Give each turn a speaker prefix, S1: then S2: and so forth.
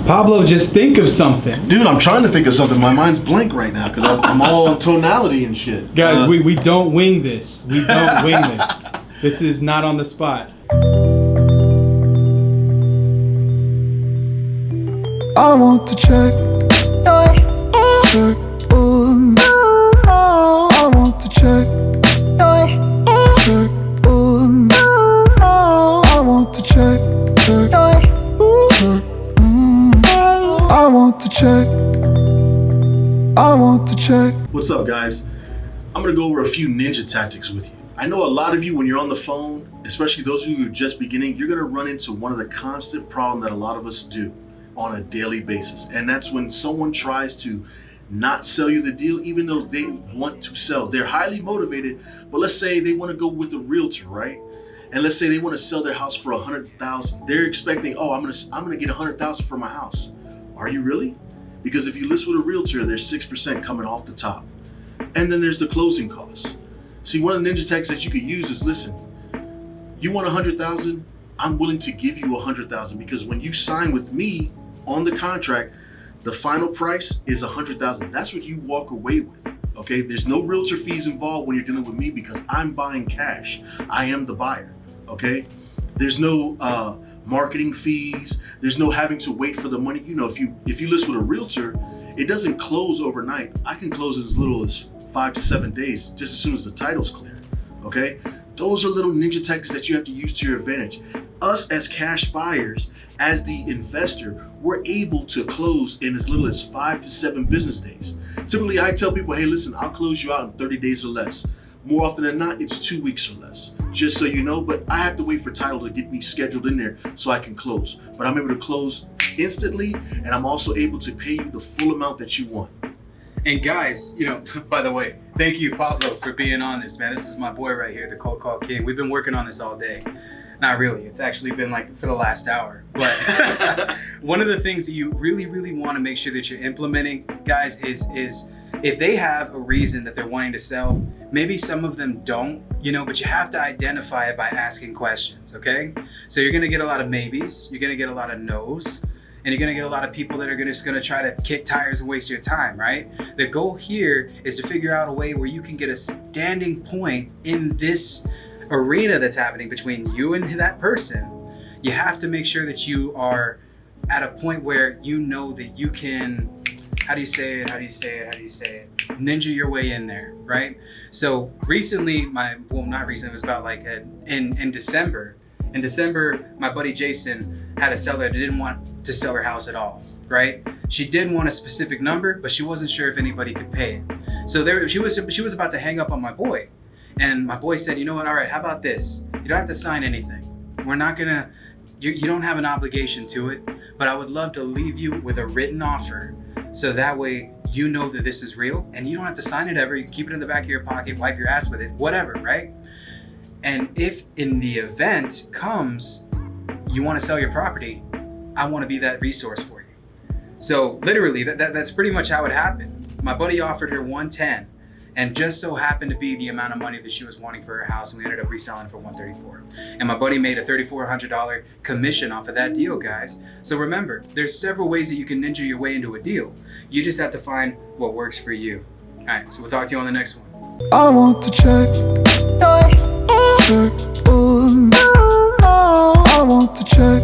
S1: Pablo, just think of something.
S2: Dude, I'm trying to think of something. My mind's blank right now because I'm all on tonality and shit.
S1: Guys, we don't wing this. We don't wing this. This is not on the spot.
S3: I want the check. Check. Ooh. I want the check. Check. Ooh. I want the check. Check. I want the check. I want the check.
S2: What's up, guys? I'm gonna go over a few ninja tactics with you. I know a lot of you, when you're on the phone, especially those of you who are just beginning, you're gonna run into one of the constant problems that a lot of us do on a daily basis. And that's when someone tries to not sell you the deal, even though they want to sell. They're highly motivated, but let's say they wanna go with a realtor, right? And let's say they wanna sell their house for $100,000. They're expecting, oh, I'm gonna get $100,000 for my house. Are you really? Because if you list with a realtor, there's 6% coming off the top. And then there's the closing costs. See, one of the ninja tactics that you could use is, listen, you want 100,000, I'm willing to give you 100,000 because when you sign with me on the contract, the final price is 100,000. That's what you walk away with, okay? There's no realtor fees involved when you're dealing with me because I'm buying cash. I am the buyer, okay? There's no marketing fees. There's no having to wait for the money. You know, if you list with a realtor, it doesn't close overnight. I can close in as little as 5 to 7 days, just as soon as the title's clear, okay? Those are little ninja tactics that you have to use to your advantage. Us as cash buyers, as the investor, we're able to close in as little as 5 to 7 business days. Typically, I tell people, hey, listen, I'll close you out in 30 days or less. More often than not, it's 2 weeks or less, just so you know, but I have to wait for title to get me scheduled in there so I can close. But I'm able to close instantly, and I'm also able to pay you the full amount that you want.
S4: And guys, you know, by the way, thank you, Pablo, for being on this, man. This is my boy right here, the Cold Call King. We've been working on this all day. Not really. It's actually been like for the last hour. But one of the things that you really, really want to make sure that you're implementing, guys, is if they have a reason that they're wanting to sell, maybe some of them don't, you know, but you have to identify it by asking questions, okay? So you're going to get a lot of maybes. You're going to get a lot of no's. And you're gonna get a lot of people that are just gonna try to kick tires and waste your time, right? The goal here is to figure out a way where you can get a standing point in this arena that's happening between you and that person. You have to make sure that you are at a point where you know that you can, ninja your way in there, right? So recently, not recently, it was about like in December. In December, my buddy Jason had a seller that didn't want to sell her house at all, right? She did want a specific number, but she wasn't sure if anybody could pay it. So she was about to hang up on my boy. And my boy said, you know what, all right, how about this? You don't have to sign anything. We're not gonna, you don't have an obligation to it, but I would love to leave you with a written offer so that way you know that this is real and you don't have to sign it ever. You can keep it in the back of your pocket, wipe your ass with it, whatever, right? And if in the event comes, you want to sell your property, I want to be that resource for you. So literally, that's pretty much how it happened. My buddy offered her 110, and just so happened to be the amount of money that she was wanting for her house, and we ended up reselling for 134. And my buddy made a $3,400 commission off of that deal, guys. So remember, there's several ways that you can ninja your way into a deal. You just have to find what works for you. All right, so we'll talk to you on the next one.
S3: I want the check. Check. Ooh. I want the check.